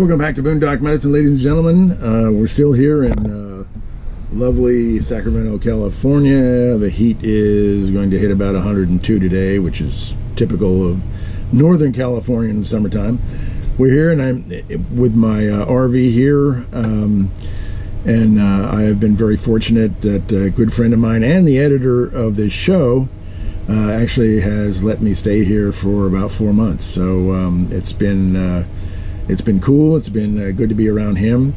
Welcome back to Boondock Medicine, ladies and gentlemen. We're still here in lovely Sacramento, California. The heat is going to hit about 102 today, which is typical of Northern California in the summertime. We're here, and I'm with my RV here, and I have been very fortunate that a good friend of mine and the editor of this show actually has let me stay here for about 4 months. So it's been cool. It's been good to be around him.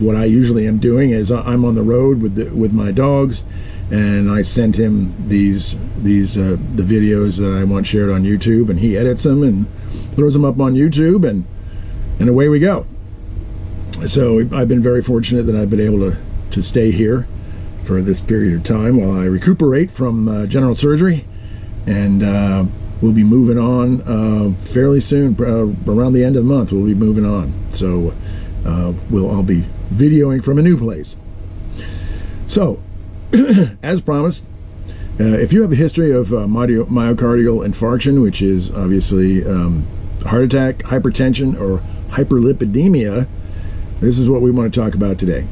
What I usually am doing is I'm on the road with my dogs, and I send him the videos that I want shared on YouTube, and he edits them and throws them up on YouTube, and away we go. So I've been very fortunate that I've been able to stay here for this period of time while I recuperate from general surgery, and we'll be moving on fairly soon. Around the end of the month, we'll be moving on. So I'll be videoing from a new place. So, as promised, if you have a history of myocardial infarction, which is obviously heart attack, hypertension, or hyperlipidemia, this is what we want to talk about today.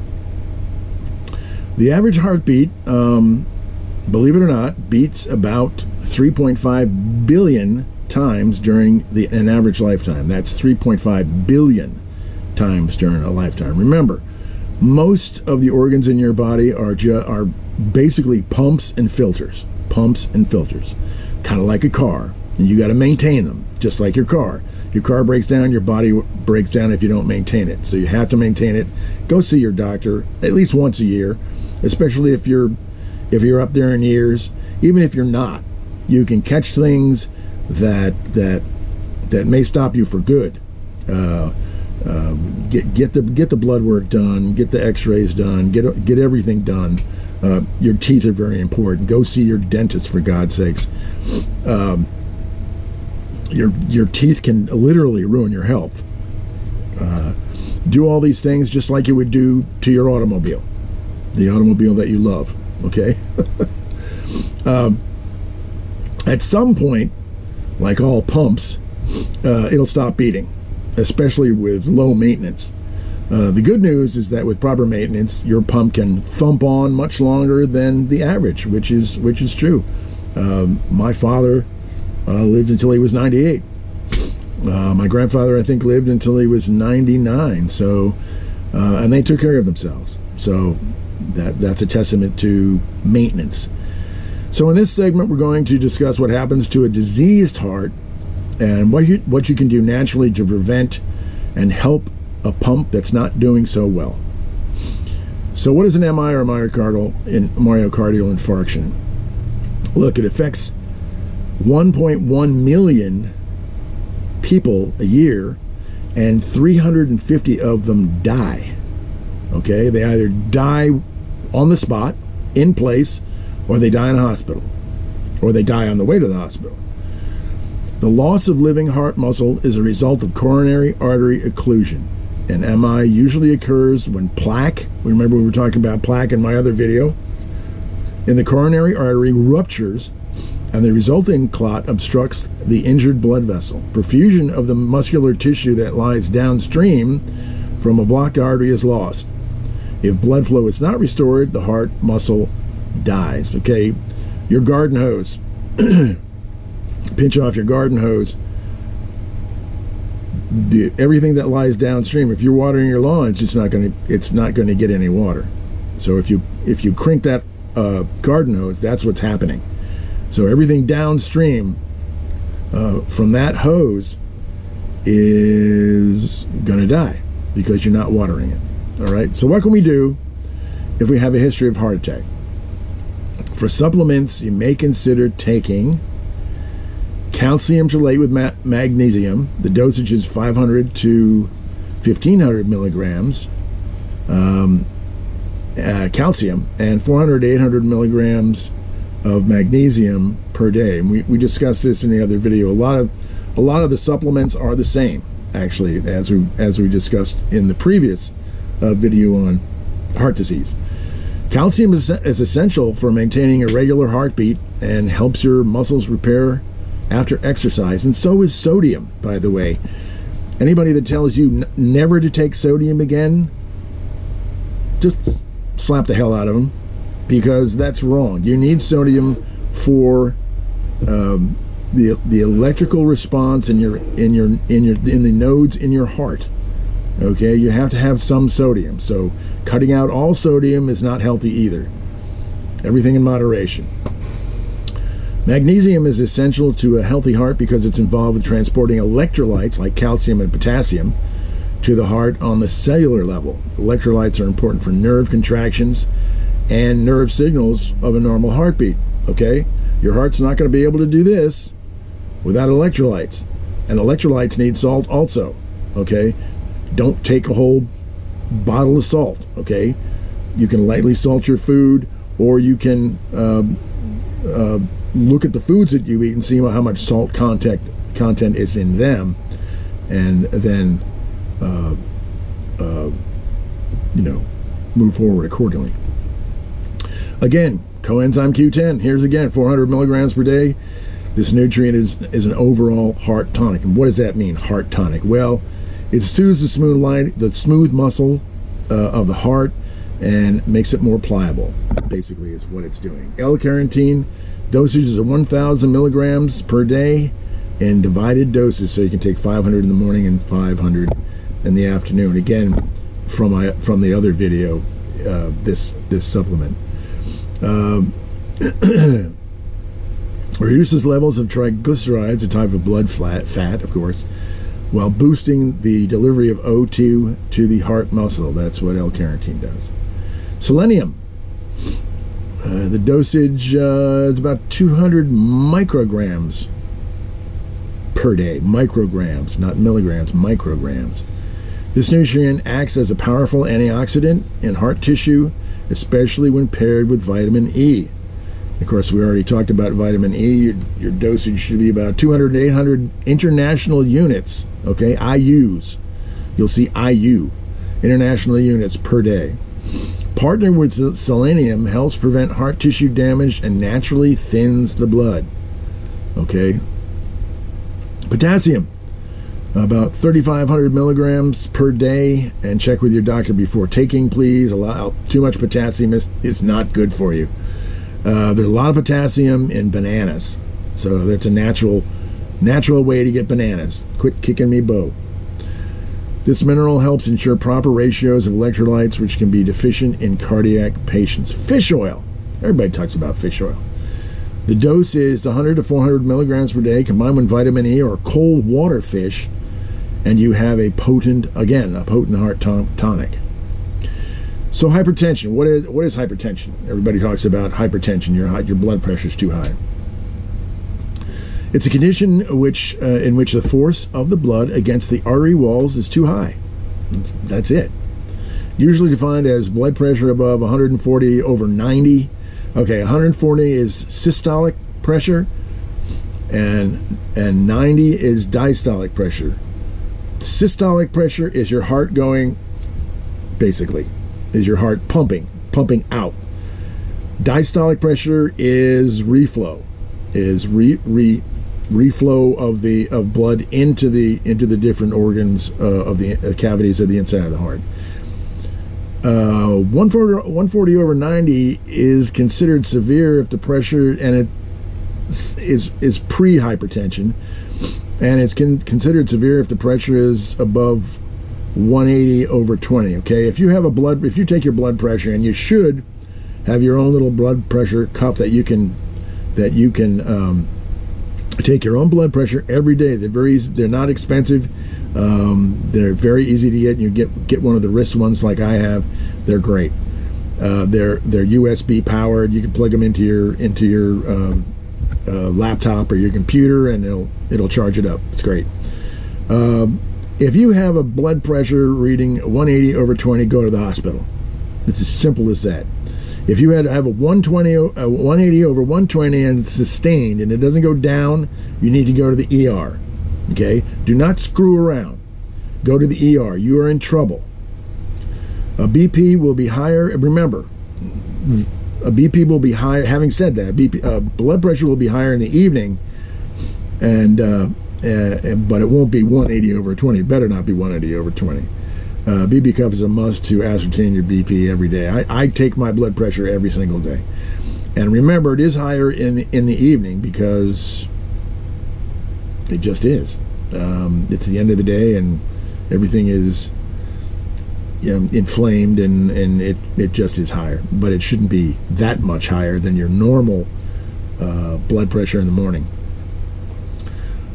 The average heartbeat, believe it or not, beats about 3.5 billion times during an average lifetime. That's 3.5 billion times during a lifetime. Remember, most of the organs in your body are basically pumps and filters. Pumps and filters. Kind of like a car. And you got to maintain them, just like your car. Your car breaks down, your body breaks down if you don't maintain it. So you have to maintain it. Go see your doctor at least once a year, especially if you're up there in years. Even if you're not, you can catch things that may stop you for good. Get the blood work done, get the x-rays done, get everything done. Your teeth are very important. Go see your dentist, for God's sakes. Your teeth can literally ruin your health. Do all these things just like you would do to your automobile, the automobile that you love. Okay. At some point, like all pumps, it'll stop beating, especially with low maintenance. The good news is that with proper maintenance, your pump can thump on much longer than the average, which is true. My father lived until he was 98. My grandfather, I think, lived until he was 99. So, and they took care of themselves. So that's a testament to maintenance. So in this segment, we're going to discuss what happens to a diseased heart and what you can do naturally to prevent and help a pump that's not doing so well. So what is an MI, or myocardial infarction? Look, it affects 1.1 million people a year, and 350 of them die. Okay, they either die on the spot, in place, or they die in a hospital, or they die on the way to the hospital. The loss of living heart muscle is a result of coronary artery occlusion. And MI usually occurs when plaque, remember we were talking about plaque in my other video, in the coronary artery ruptures, and the resulting clot obstructs the injured blood vessel. Perfusion of the muscular tissue that lies downstream from a blocked artery is lost. If blood flow is not restored, the heart muscle dies. Okay, your garden hose. Pinch off your garden hose. Everything that lies downstream, if you're watering your lawn, it's not going to get any water. So if you crank that garden hose, that's what's happening. So everything downstream from that hose is going to die because you're not watering it. All right. So what can we do if we have a history of heart attack? For supplements, you may consider taking calcium chelate with magnesium. The dosage is 500 to 1500 milligrams calcium, and 400 to 800 milligrams of magnesium per day. And we discussed this in the other video. A lot of the supplements are the same, actually, as we discussed in the previous video on heart disease. Calcium is essential for maintaining a regular heartbeat and helps your muscles repair after exercise, and so is sodium, by the way. Anybody that tells you never to take sodium again, just slap the hell out of them, because that's wrong. You need sodium for the electrical response in the nodes in your heart. Okay, you have to have some sodium. So cutting out all sodium is not healthy either. Everything in moderation. Magnesium is essential to a healthy heart because it's involved with transporting electrolytes like calcium and potassium to the heart on the cellular level. Electrolytes are important for nerve contractions and nerve signals of a normal heartbeat. Okay, your heart's not going to be able to do this without electrolytes, and electrolytes need salt also. Okay, don't take a whole bottle of salt. Okay, you can lightly salt your food, or you can look at the foods that you eat and see how much salt content is in them, and then move forward accordingly. Again, coenzyme Q10. Here's again 400 milligrams per day. This nutrient is an overall heart tonic. And what does that mean, heart tonic? Well, it soothes the smooth muscle of the heart and makes it more pliable, basically, is what it's doing. L-carnitine dosage is 1,000 milligrams per day in divided doses, so you can take 500 in the morning and 500 in the afternoon. Again, from the other video, this supplement. Reduces levels of triglycerides, a type of blood fat, of course, while boosting the delivery of O2 to the heart muscle. That's what L-carnitine does. Selenium. The dosage is about 200 micrograms per day. Micrograms, not milligrams, micrograms. This nutrient acts as a powerful antioxidant in heart tissue, especially when paired with vitamin E. Of course, we already talked about vitamin E. Your dosage should be about 200 to 800 international units, okay, IUs. You'll see IU, international units per day. Partnering with selenium helps prevent heart tissue damage and naturally thins the blood, okay. Potassium, about 3,500 milligrams per day, and check with your doctor before taking, please. Too much potassium is not good for you. There's a lot of potassium in bananas, so that's a natural way to get bananas. Quit kicking me, Bo. This mineral helps ensure proper ratios of electrolytes, which can be deficient in cardiac patients. Fish oil. Everybody talks about fish oil. The dose is 100 to 400 milligrams per day, combined with vitamin E or cold water fish, and you have a potent heart tonic. So hypertension. What is hypertension? Everybody talks about hypertension. Your blood pressure is too high. It's a condition in which the force of the blood against the artery walls is too high. That's it. Usually defined as blood pressure above 140 over 90. Okay, 140 is systolic pressure, and 90 is diastolic pressure. Systolic pressure is your heart going, basically, is your heart pumping out. Diastolic pressure is reflow, is reflow of blood into the different organs of the cavities of the inside of the heart. 140 over 90 is considered severe if the pressure, and it is pre-hypertension, and it's considered severe if the pressure is above 180 over 20. Okay, if you take your blood pressure, and you should have your own little blood pressure cuff that you can take your own blood pressure every day. They're very easy, they're not expensive. They're very easy to get. You get one of the wrist ones like I have. They're great. They're USB powered. You can plug them into your laptop or your computer, and it'll charge it up. It's great. If you have a blood pressure reading 180 over 20, go to the hospital. It's as simple as that. If you have a 180 over 120 and it's sustained and it doesn't go down, you need to go to the ER. Okay? Do not screw around. Go to the ER. You are in trouble. A BP will be higher. Remember, a BP will be higher. Having said that, blood pressure will be higher in the evening, and but it won't be 180 over 20. It better not be 180 over 20. BB cuff is a must to ascertain your BP every day. I take my blood pressure every single day. And remember, it is higher in the evening because it just is. It's the end of the day and everything is inflamed and it just is higher. But it shouldn't be that much higher than your normal blood pressure in the morning.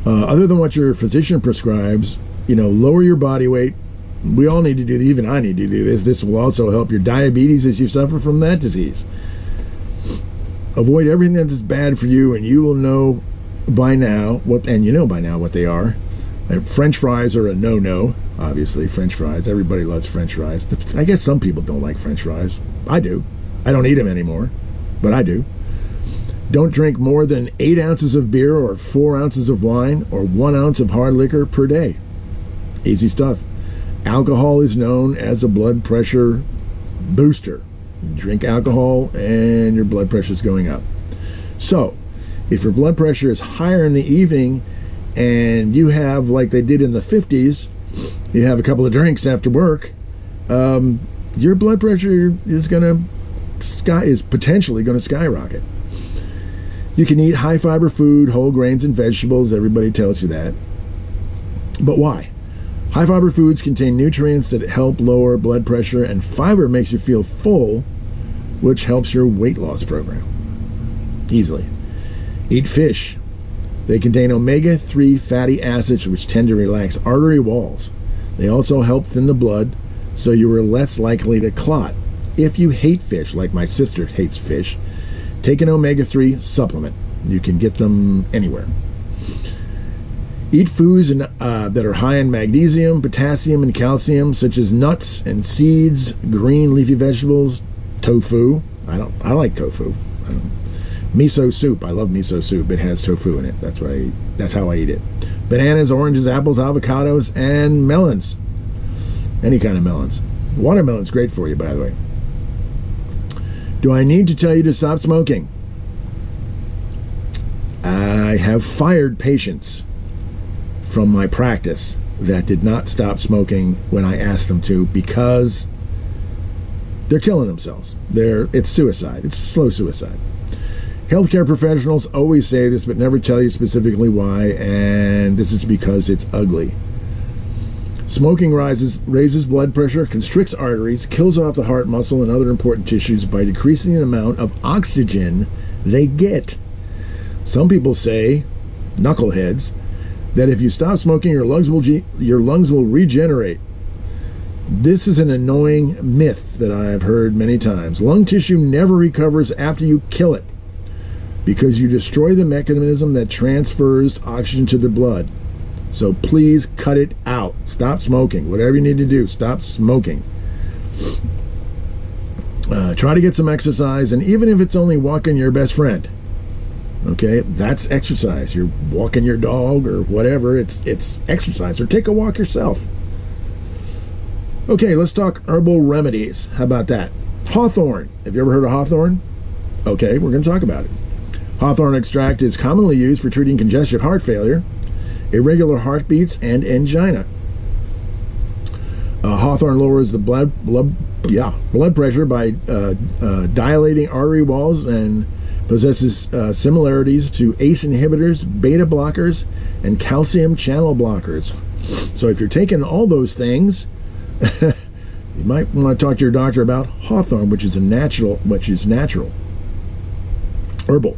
Other than what your physician prescribes, lower your body weight. We all need to do this. Even I need to do this. This will also help your diabetes as you suffer from that disease. Avoid everything that is bad for you, and you will know by now what they are. French fries are a no-no, obviously. French fries. Everybody loves French fries. I guess some people don't like French fries. I do. I don't eat them anymore, but I do. Don't drink more than 8 ounces of beer or 4 ounces of wine or 1 ounce of hard liquor per day. Easy stuff. Alcohol is known as a blood pressure booster. You drink alcohol and your blood pressure is going up. So, if your blood pressure is higher in the evening and you have, like they did in the 50s, you have a couple of drinks after work, your blood pressure is potentially going to skyrocket. You can eat high fiber food, whole grains and vegetables. Everybody tells you that. But why? High fiber foods contain nutrients that help lower blood pressure, and fiber makes you feel full, which helps your weight loss program easily. Eat fish. They contain omega-3 fatty acids, which tend to relax artery walls. They also help thin the blood, so you are less likely to clot. If you hate fish, like my sister hates fish, take an omega-3 supplement. You can get them anywhere. Eat foods that are high in magnesium, potassium, and calcium, such as nuts and seeds, green leafy vegetables, tofu. I like tofu. Miso soup. I love miso soup. It has tofu in it. That's how I eat it. Bananas, oranges, apples, avocados, and melons. Any kind of melons. Watermelon's great for you, by the way. Do I need to tell you to stop smoking? I have fired patients from my practice that did not stop smoking when I asked them to because they're killing themselves. It's suicide. It's slow suicide. Healthcare professionals always say this but never tell you specifically why, and this is because it's ugly. Smoking raises blood pressure, constricts arteries, kills off the heart muscle and other important tissues by decreasing the amount of oxygen they get. Some people say, knuckleheads, that if you stop smoking, your lungs will regenerate. This is an annoying myth that I have heard many times. Lung tissue never recovers after you kill it because you destroy the mechanism that transfers oxygen to the blood. So please cut it out. Stop smoking. Whatever you need to do, stop smoking. Try to get some exercise, and even if it's only walking your best friend, okay, that's exercise. You're walking your dog or whatever, it's exercise. Or take a walk yourself. Okay, let's talk herbal remedies. How about that? Hawthorn. Have you ever heard of hawthorn? Okay, we're going to talk about it. Hawthorn extract is commonly used for treating congestive heart failure, irregular heartbeats, and angina. Hawthorn lowers the blood pressure by dilating artery walls and possesses similarities to ACE inhibitors, beta blockers, and calcium channel blockers. So if you're taking all those things, you might want to talk to your doctor about hawthorn, which is natural. Herbal.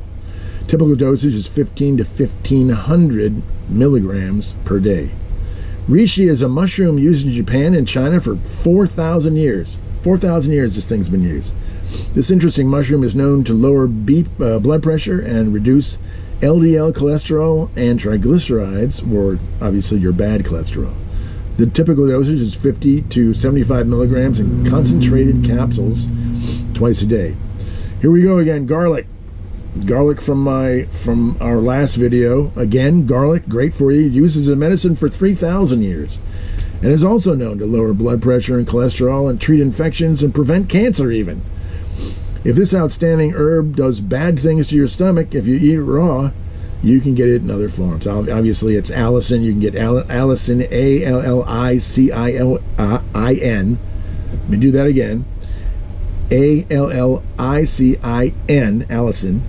Typical dosage is 15 to 1,500 milligrams per day. Reishi is a mushroom used in Japan and China for 4,000 years. 4,000 years this thing's been used. This interesting mushroom is known to lower blood pressure and reduce LDL cholesterol and triglycerides, or obviously your bad cholesterol. The typical dosage is 50 to 75 milligrams in concentrated capsules twice a day. Here we go again. Garlic. Garlic from our last video. Again, garlic, great for you. Used as a medicine for 3,000 years. And is also known to lower blood pressure and cholesterol and treat infections and prevent cancer even. If this outstanding herb does bad things to your stomach if you eat it raw, you can get it in other forms. Obviously, it's Allicin. You can get Allicin, Allicin. Let me do that again. Allicin, Allicin,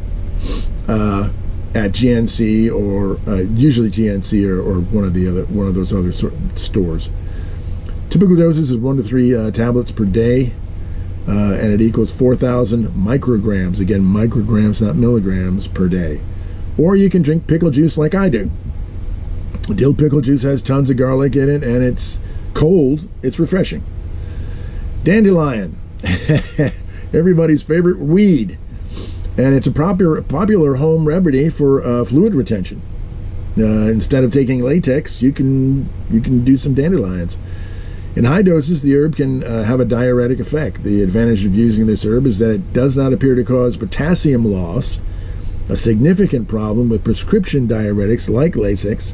at GNC or usually GNC or one of those other stores. Typical doses is 1 to 3 tablets per day, and it equals 4,000 micrograms. Again, micrograms, not milligrams, per day. Or you can drink pickle juice like I do. Dill pickle juice has tons of garlic in it, and it's cold. It's refreshing. Dandelion, everybody's favorite weed, and it's a popular home remedy for fluid retention. Instead of taking latex, you can do some dandelions. In high doses, the herb can have a diuretic effect. The advantage of using this herb is that it does not appear to cause potassium loss, a significant problem with prescription diuretics like Lasix,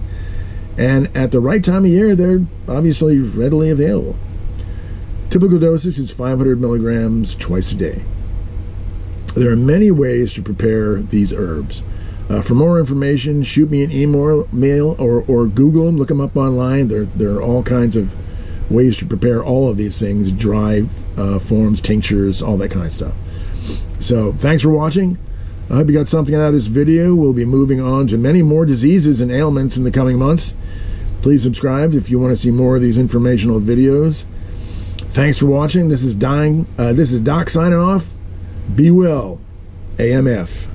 and at the right time of year, they're obviously readily available. Typical dosage is 500 milligrams twice a day. There are many ways to prepare these herbs. For more information, shoot me an email or Google them, look them up online. There are all kinds of ways to prepare all of these things, dry forms, tinctures, all that kind of stuff. So thanks for watching. I hope you got something out of this video. We'll be moving on to many more diseases and ailments in the coming months. Please subscribe if you want to see more of these informational videos. Thanks for watching. This is Doc signing off. Be well, AMF.